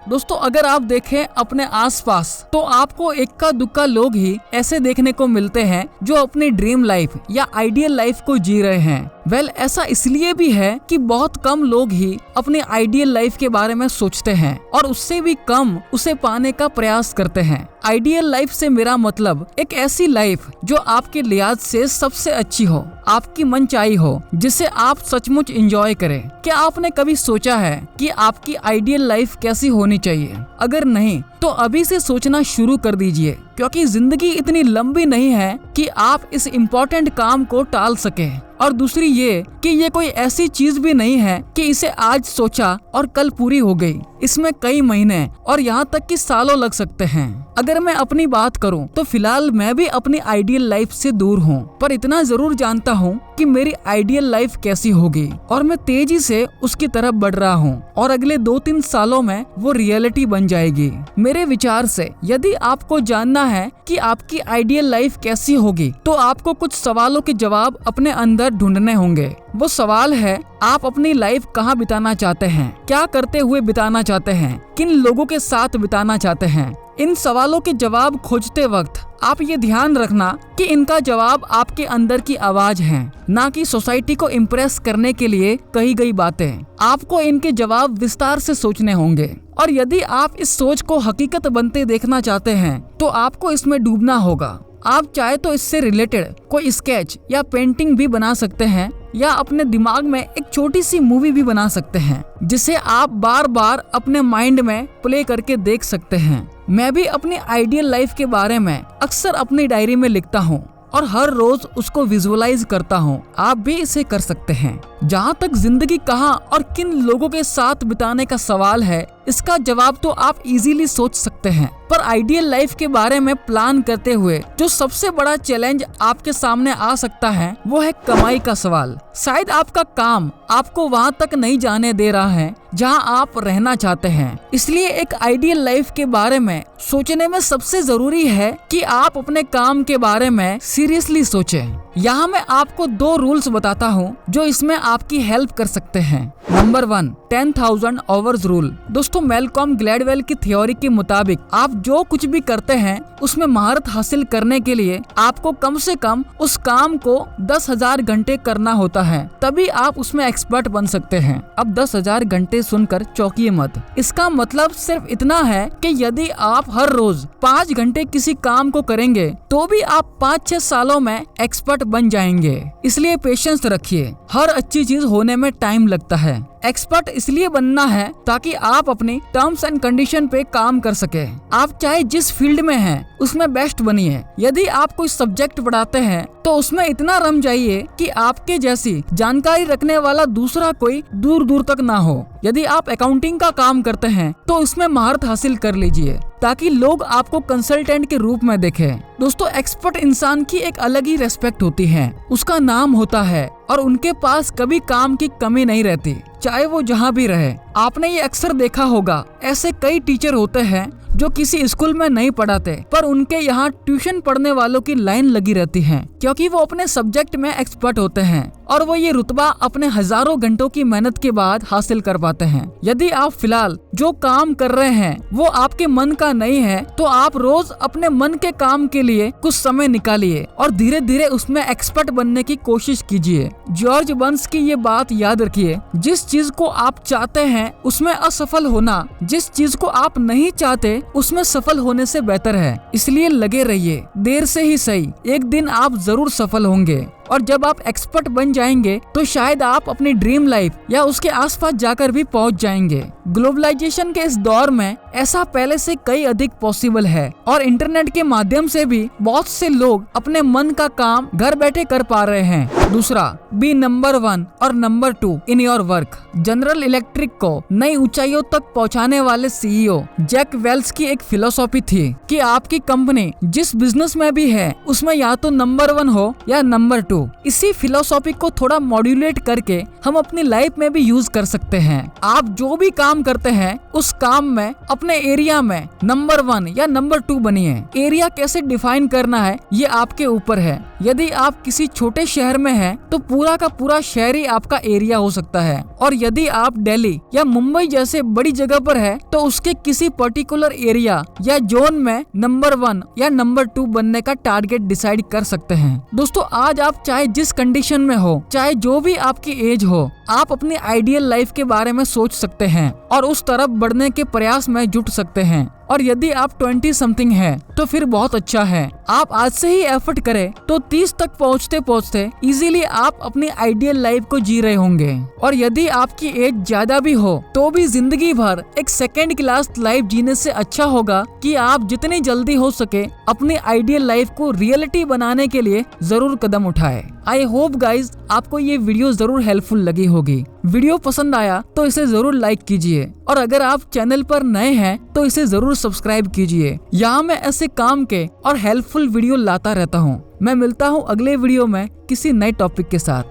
दोस्तों अगर आप देखें अपने आसपास तो आपको इक्का दुक्का लोग ही ऐसे देखने को मिलते हैं जो अपनी ड्रीम लाइफ या आइडियल लाइफ को जी रहे हैं। ऐसा इसलिए भी है कि बहुत कम लोग ही अपनी आइडियल लाइफ के बारे में सोचते हैं और उससे भी कम उसे पाने का प्रयास करते हैं। आइडियल लाइफ से मेरा मतलब एक ऐसी लाइफ जो आपके लिहाज से सबसे अच्छी हो, आपकी मनचाही हो, जिसे आप सचमुच एंजॉय करें। क्या आपने कभी सोचा है कि आपकी आइडियल लाइफ कैसी होनी चाहिए? अगर नहीं तो अभी से सोचना शुरू कर दीजिए, क्योंकि जिंदगी इतनी लंबी नहीं है कि आप इस इम्पोर्टेंट काम को टाल सके। और दूसरी ये कि ये कोई ऐसी चीज भी नहीं है कि इसे आज सोचा और कल पूरी हो गई। इसमें कई महीने और यहाँ तक कि सालों लग सकते हैं। अगर मैं अपनी बात करूं तो फिलहाल मैं भी अपनी आइडियल लाइफ से दूर हूं, पर इतना जरूर जानता हूं कि मेरी आइडियल लाइफ कैसी होगी और मैं तेजी से उसकी तरफ बढ़ रहा हूं और अगले 2-3 सालों में वो रियलिटी बन जाएगी। मेरे विचार से यदि आपको जानना है कि आपकी आइडियल लाइफ कैसी होगी तो आपको कुछ सवालों के जवाब अपने अंदर ढूंढने होंगे। वो सवाल है, आप अपनी लाइफ कहाँ बिताना चाहते हैं, क्या करते हुए बिताना चाहते हैं, किन लोगों के साथ बिताना चाहते हैं। इन सवालों के जवाब खोजते वक्त आप ये ध्यान रखना कि इनका जवाब आपके अंदर की आवाज है, ना कि सोसाइटी को इम्प्रेस करने के लिए कही गई बातें। आपको इनके जवाब विस्तार से सोचने होंगे और यदि आप इस सोच को हकीकत बनते देखना चाहते हैं तो आपको इसमें डूबना होगा। आप चाहे तो इससे रिलेटेड कोई स्केच या पेंटिंग भी बना सकते हैं या अपने दिमाग में एक छोटी सी मूवी भी बना सकते हैं जिसे आप बार बार अपने माइंड में प्ले करके देख सकते हैं। मैं भी अपनी आइडियल लाइफ के बारे में अक्सर अपनी डायरी में लिखता हूँ और हर रोज उसको विजुअलाइज करता हूँ। आप भी इसे कर सकते हैं। जहाँ तक जिंदगी कहाँ और किन लोगों के साथ बिताने का सवाल है, इसका जवाब तो आप इजीली सोच सकते हैं, पर आइडियल लाइफ के बारे में प्लान करते हुए जो सबसे बड़ा चैलेंज आपके सामने आ सकता है वो है कमाई का सवाल। शायद आपका काम आपको वहाँ तक नहीं जाने दे रहा है जहाँ आप रहना चाहते हैं। इसलिए एक आइडियल लाइफ के बारे में सोचने में सबसे जरूरी है कि आप अपने काम के बारे में सीरियसली सोचें। यहाँ मैं आपको 2 रूल्स बताता हूँ जो इसमें आपकी हेल्प कर सकते हैं। Number 1, 10,000 hours rule. दोस्तों मैल्कॉम ग्लैडवेल की थ्योरी के मुताबिक आप जो कुछ भी करते हैं उसमें महारत हासिल करने के लिए आपको कम से कम उस काम को 10,000 घंटे करना होता है, तभी आप उसमें एक्सपर्ट बन सकते हैं। अब 10,000 घंटे सुनकर चौंकिए मत। इसका मतलब सिर्फ इतना है कि यदि आप हर रोज 5 घंटे किसी काम को करेंगे तो भी आप 5-6 सालों में एक्सपर्ट बन जाएंगे। इसलिए पेशेंस रखिए। हर अच्छी चीज होने में टाइम लगता है। एक्सपर्ट इसलिए बनना है ताकि आप अपनी टर्म्स एंड कंडीशन पे काम कर सके। आप चाहे जिस फील्ड में हैं उसमें बेस्ट बनिए। यदि आप कोई सब्जेक्ट पढ़ाते हैं तो उसमें इतना रम जाइए कि आपके जैसी जानकारी रखने वाला दूसरा कोई दूर दूर तक ना हो। यदि आप अकाउंटिंग का काम करते हैं तो इसमें महारत हासिल कर लीजिए ताकि लोग आपको कंसल्टेंट के रूप में देखें। दोस्तों एक्सपर्ट इंसान की एक अलग ही रेस्पेक्ट होती है, उसका नाम होता है और उनके पास कभी काम की कमी नहीं रहती, चाहे वो जहाँ भी रहे। आपने ये अक्सर देखा होगा, ऐसे कई टीचर होते हैं जो किसी स्कूल में नहीं पढ़ाते पर उनके यहाँ ट्यूशन पढ़ने वालों की लाइन लगी रहती है, क्योंकि वो अपने सब्जेक्ट में एक्सपर्ट होते हैं और वो ये रुतबा अपने हजारों घंटों की मेहनत के बाद हासिल कर पाते हैं। यदि आप फिलहाल जो काम कर रहे हैं वो आपके मन का नहीं है तो आप रोज अपने मन के काम के लिए कुछ समय निकालिए और धीरे धीरे उसमें एक्सपर्ट बनने की कोशिश कीजिए। जॉर्ज बर्न्स की ये बात याद रखिए, जिस चीज को आप चाहते हैं उसमें असफल होना जिस चीज को आप नहीं चाहते उसमें सफल होने से बेहतर है। इसलिए लगे रहिए, देर से ही सही, एक दिन आप जरूर सफल होंगे। और जब आप एक्सपर्ट बन जाएंगे तो शायद आप अपनी ड्रीम लाइफ या उसके आसपास जाकर भी पहुंच जाएंगे। ग्लोबलाइजेशन के इस दौर में ऐसा पहले से कई अधिक पॉसिबल है और इंटरनेट के माध्यम से भी बहुत से लोग अपने मन का काम घर बैठे कर पा रहे हैं। दूसरा, बी नंबर 1 और number 2 in your work. General electric को नई ऊंचाइयों तक पहुंचाने वाले सीईओ जैक वेल्स की एक फिलोसॉफी थी कि आपकी कंपनी जिस बिजनेस में भी है उसमें या तो नंबर 1 हो या नंबर 2, 2। इसी फिलोसॉफी को थोड़ा मॉड्यूलेट करके हम अपनी लाइफ में भी यूज कर सकते हैं। आप जो भी काम करते हैं उस काम में अपने एरिया में नंबर 1 या नंबर 2 बनिए। एरिया कैसे डिफाइन करना है ये आपके ऊपर है। यदि आप किसी छोटे शहर में हैं तो पूरा का पूरा शहर ही आपका एरिया हो सकता है, और यदि आप दिल्ली या मुंबई जैसे बड़ी जगह पर है तो उसके किसी पर्टिकुलर एरिया या जोन में नंबर 1 या नंबर 2 बनने का टारगेट डिसाइड कर सकते हैं। दोस्तों, आज आप चाहे जिस कंडीशन में हो, चाहे जो भी आपकी एज हो, आप अपनी आइडियल लाइफ के बारे में सोच सकते हैं और उस तरफ बढ़ने के प्रयास में जुट सकते हैं। और यदि आप 20 समथिंग है तो फिर बहुत अच्छा है। आप आज से ही एफर्ट करें तो 30 तक पहुंचते पहुंचते इजीली आप अपनी आइडियल लाइफ को जी रहे होंगे। और यदि आपकी एज ज्यादा भी हो तो भी जिंदगी भर एक सेकेंड क्लास लाइफ जीने से अच्छा होगा कि आप जितनी जल्दी हो सके अपनी आइडियल लाइफ को रियलिटी बनाने के लिए जरूर कदम उठाए। आई होप गाइज आपको ये वीडियो जरूर हेल्पफुल लगी होगी। वीडियो पसंद आया तो इसे जरूर लाइक कीजिए, और अगर आप चैनल पर नए हैं तो इसे जरूर सब्सक्राइब कीजिए। यहाँ मैं ऐसे काम के और हेल्पफुल वीडियो लाता रहता हूँ। मैं मिलता हूँ अगले वीडियो में किसी नए टॉपिक के साथ।